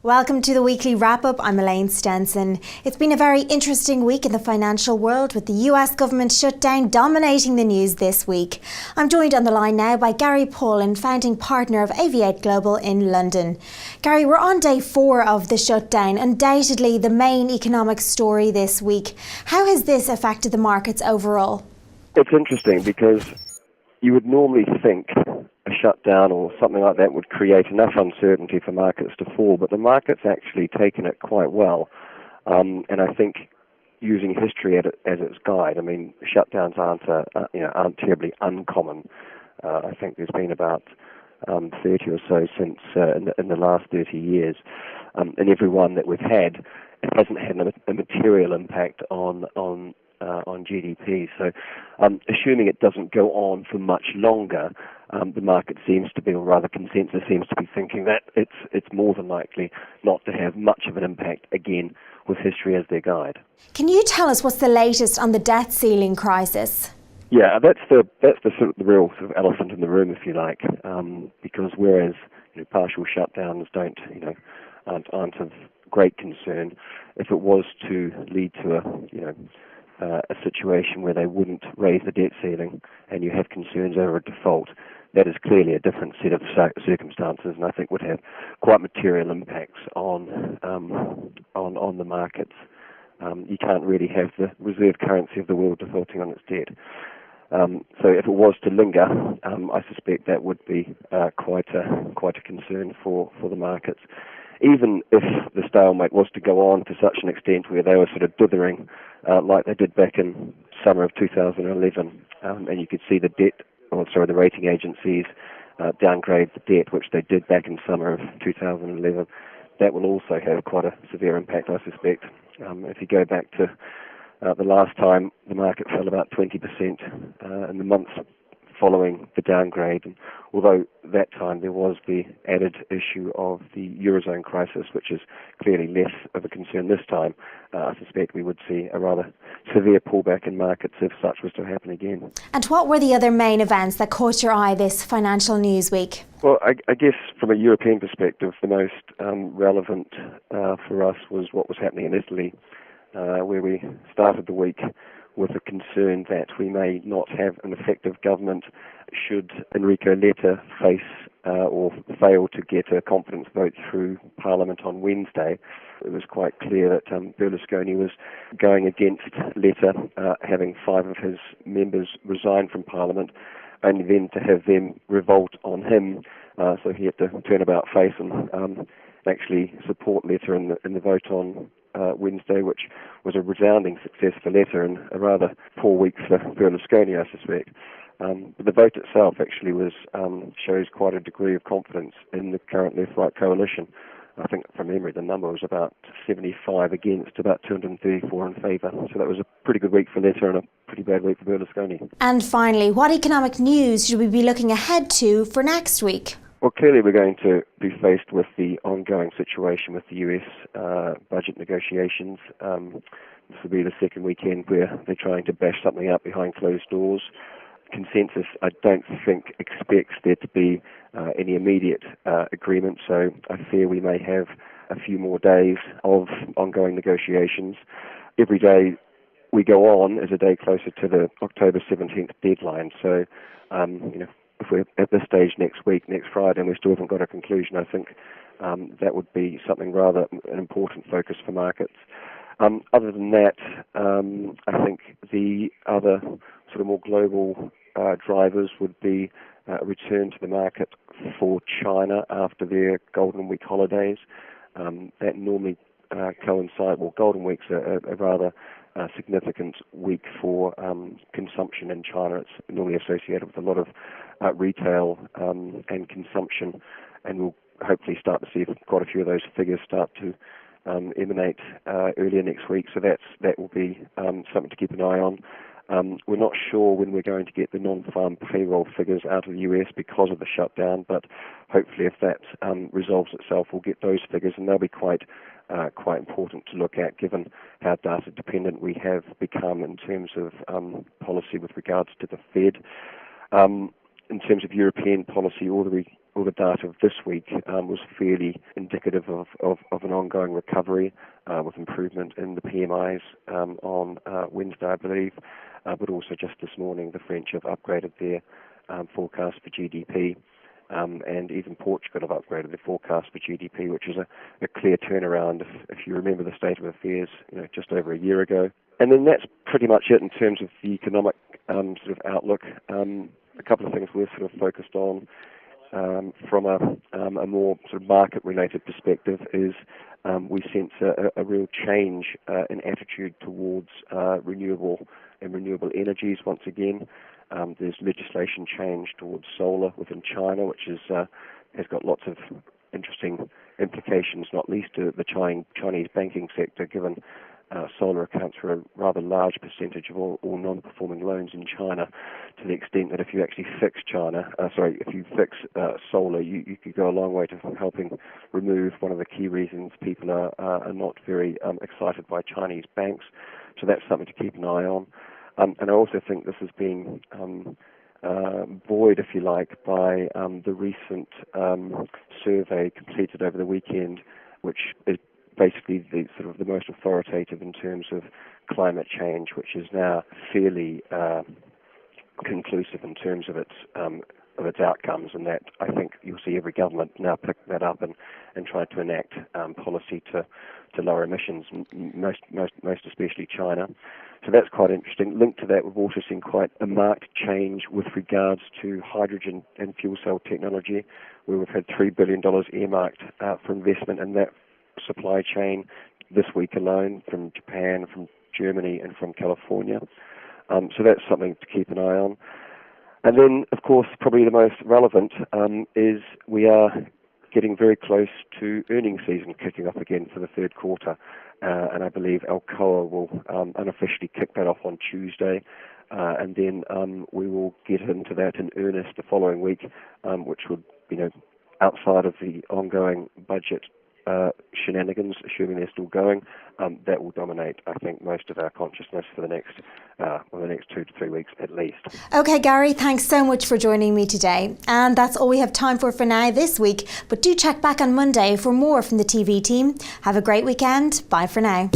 Welcome to the weekly wrap-up. I'm Elaine Stenson. It's been a very interesting week in the financial world with the US government shutdown dominating the news this week. I'm joined on the line now by Gary Paulin, founding partner of Aviate Global in London. Gary, we're on day 4 of the shutdown, undoubtedly the main economic story this week. How has this affected the markets overall? It's interesting because you would normally think a shutdown or something like that would create enough uncertainty for markets to fall, but the market's actually taken it quite well. And I think using history as its guide, I mean, shutdowns aren't terribly uncommon. I think there's been about 30 or so since in the last 30 years, and every one that we've had, it hasn't had a material impact on GDP. So assuming it doesn't go on for much longer, the market seems to be, or rather consensus seems to be thinking that it's more than likely not to have much of an impact, again, with history as their guide. Can you tell us what's the latest on the debt ceiling crisis? Yeah, that's the sort of the real sort of elephant in the room, if you like, because whereas partial shutdowns aren't of great concern, if it was to lead to a situation where they wouldn't raise the debt ceiling and you have concerns over a default, that is clearly a different set of circumstances, and I think would have quite material impacts on the markets. You can't really have the reserve currency of the world defaulting on its debt. So if it was to linger, I suspect that would be quite a concern for the markets. Even if the stalemate was to go on to such an extent where they were sort of dithering like they did back in summer of 2011, and you could see the rating agencies downgrade the debt, which they did back in summer of 2011, that will also have quite a severe impact, I suspect. If you go back to the last time, the market fell about 20% in the months following the downgrade. And although that time there was the added issue of the Eurozone crisis, which is clearly less of a concern this time, I suspect we would see a rather severe pullback in markets if such was to happen again. And what were the other main events that caught your eye this financial news week? Well, I guess from a European perspective, the most relevant for us was what was happening in Italy, where we started the week with a concern that we may not have an effective government should Enrico Letta face or fail to get a confidence vote through Parliament on Wednesday. It was quite clear that Berlusconi was going against Letta, having 5 of his members resign from Parliament, only then to have them revolt on him. So he had to turn about face and actually support Letta in the vote on Wednesday, which was a resounding success for Letta and a rather poor week for Berlusconi, I suspect. But the vote itself actually shows quite a degree of confidence in the current left-right coalition. I think from memory the number was about 75 against, about 234 in favour. So that was a pretty good week for Letta and a pretty bad week for Berlusconi. And finally, what economic news should we be looking ahead to for next week? Well, clearly we're going to be faced with the ongoing situation with the US budget negotiations. This will be the second weekend where they're trying to bash something out behind closed doors. Consensus, I don't think, expects there to be any immediate agreement, so I fear we may have a few more days of ongoing negotiations. Every day we go on is a day closer to the October 17th deadline, so if we're at this stage next Friday, and we still haven't got a conclusion, I think that would be something rather an important focus for markets. Other than that, I think the other sort of more global drivers would be a return to the market for China after their Golden Week holidays. That normally coincide, well, Golden Week's a rather significant week for consumption in China. It's normally associated with a lot of retail and consumption, and we'll hopefully start to see quite a few of those figures start to emanate earlier next week. So that will be something to keep an eye on. We're not sure when we're going to get the non-farm payroll figures out of the US because of the shutdown, but hopefully if that resolves itself, we'll get those figures, and they'll be quite important to look at, given how data dependent we have become in terms of policy with regards to the Fed. In terms of European policy, all the all the data of this week was fairly indicative of an ongoing recovery with improvement in the PMIs on Wednesday, I believe. But also just this morning, the French have upgraded their forecast for GDP. And even Portugal have upgraded their forecast for GDP, which is a clear turnaround if you remember the state of affairs, just over a year ago. And then that's pretty much it in terms of the economic sort of outlook. A couple of things we're sort of focused on from a more sort of market-related perspective is we sense a real change in attitude towards renewable energies once again. There's legislation change towards solar within China, which has got lots of interesting implications, not least to the Chinese banking sector, given solar accounts for a rather large percentage of all non-performing loans in China, to the extent that if you actually fix solar, you could go a long way to helping remove one of the key reasons people are not very excited by Chinese banks. So that's something to keep an eye on. And I also think this has been buoyed, if you like, by the recent survey completed over the weekend, which is basically the most authoritative in terms of climate change, which is now fairly conclusive in terms of its outcomes, and that I think you'll see every government now pick that up and try to enact policy to lower emissions, most especially China. So that's quite interesting. Linked to that, we've also seen quite a marked change with regards to hydrogen and fuel cell technology, where we've had $3 billion earmarked for investment in that supply chain this week alone from Japan, from Germany, and from California. So that's something to keep an eye on. And then, of course, probably the most relevant is we are getting very close to earnings season kicking off again for the third quarter. And I believe Alcoa will unofficially kick that off on Tuesday. And then we will get into that in earnest the following week, which would, outside of the ongoing budget shenanigans, assuming they're still going, that will dominate, I think, most of our consciousness for the next 2 to 3 weeks at least. Okay, Gary, thanks so much for joining me today. And that's all we have time for now this week. But do check back on Monday for more from the TV team. Have a great weekend. Bye for now.